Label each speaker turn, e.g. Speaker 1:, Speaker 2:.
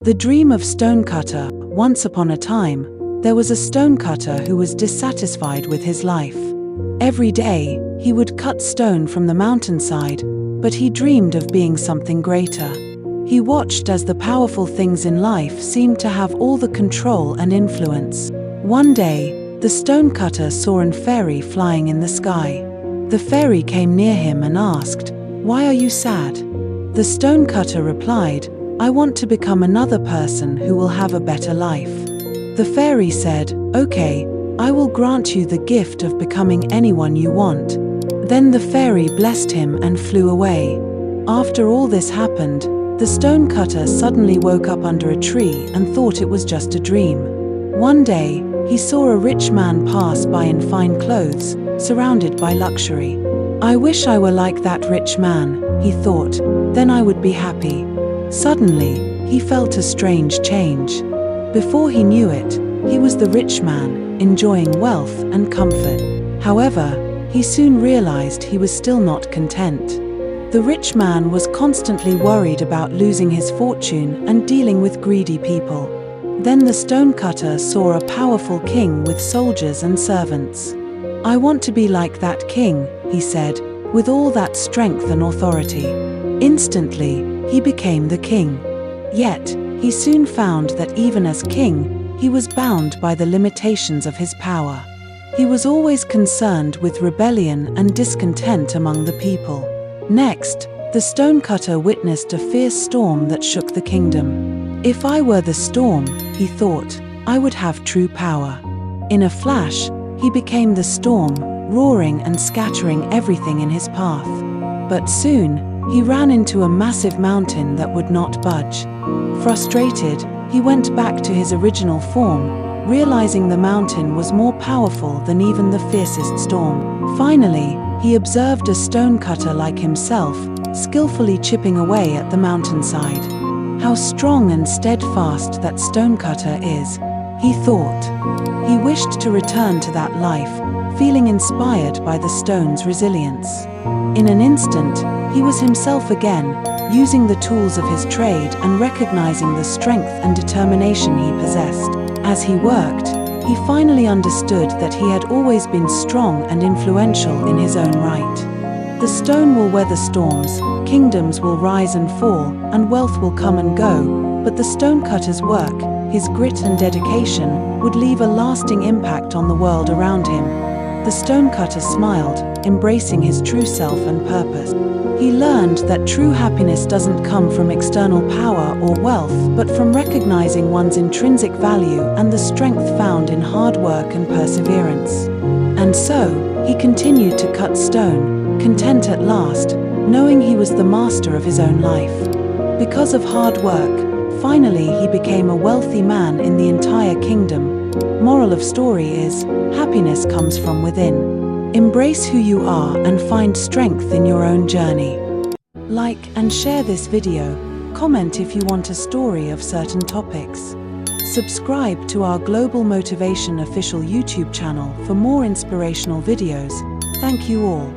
Speaker 1: The dream of Stonecutter. Once upon a time, there was a stonecutter who was dissatisfied with his life. Every day, he would cut stone from the mountainside, but he dreamed of being something greater. He watched as the powerful things in life seemed to have all the control and influence. One day, the stonecutter saw a fairy flying in the sky. The fairy came near him and asked, "Why are you sad?" The stonecutter replied, "I want to become another person who will have a better life." The fairy said, "Okay, I will grant you the gift of becoming anyone you want." Then the fairy blessed him and flew away. After all this happened, the stonecutter suddenly woke up under a tree and thought it was just a dream. One day, he saw a rich man pass by in fine clothes, surrounded by luxury. "I wish I were like that rich man," he thought, "then I would be happy." Suddenly, he felt a strange change. Before he knew it, he was the rich man, enjoying wealth and comfort. However, he soon realized he was still not content. The rich man was constantly worried about losing his fortune and dealing with greedy people. Then the stonecutter saw a powerful king with soldiers and servants. "I want to be like that king," he said, "with all that strength and authority." Instantly, he became the king. Yet, he soon found that even as king, he was bound by the limitations of his power. He was always concerned with rebellion and discontent among the people. Next, the stonecutter witnessed a fierce storm that shook the kingdom. "If I were the storm," he thought, "I would have true power." In a flash, he became the storm, roaring and scattering everything in his path. But soon, he ran into a massive mountain that would not budge. Frustrated, he went back to his original form, realizing the mountain was more powerful than even the fiercest storm. Finally, he observed a stonecutter like himself, skillfully chipping away at the mountainside. "How strong and steadfast that stonecutter is," he thought. He wished to return to that life, feeling inspired by the stone's resilience. In an instant, he was himself again, using the tools of his trade and recognizing the strength and determination he possessed. As he worked, he finally understood that he had always been strong and influential in his own right. The stone will weather storms, kingdoms will rise and fall, and wealth will come and go, but the stonecutter's work, his grit and dedication, would leave a lasting impact on the world around him. The stonecutter smiled, embracing his true self and purpose. He learned that true happiness doesn't come from external power or wealth, but from recognizing one's intrinsic value and the strength found in hard work and perseverance. And so, he continued to cut stone, content at last, knowing he was the master of his own life. Because of hard work, finally he became a wealthy man in the entire kingdom. Moral of story is, happiness comes from within. Embrace who you are and find strength in your own journey. Like and share this video. Comment if you want a story of certain topics. Subscribe to our Global Motivation official YouTube channel for more inspirational videos. Thank you all.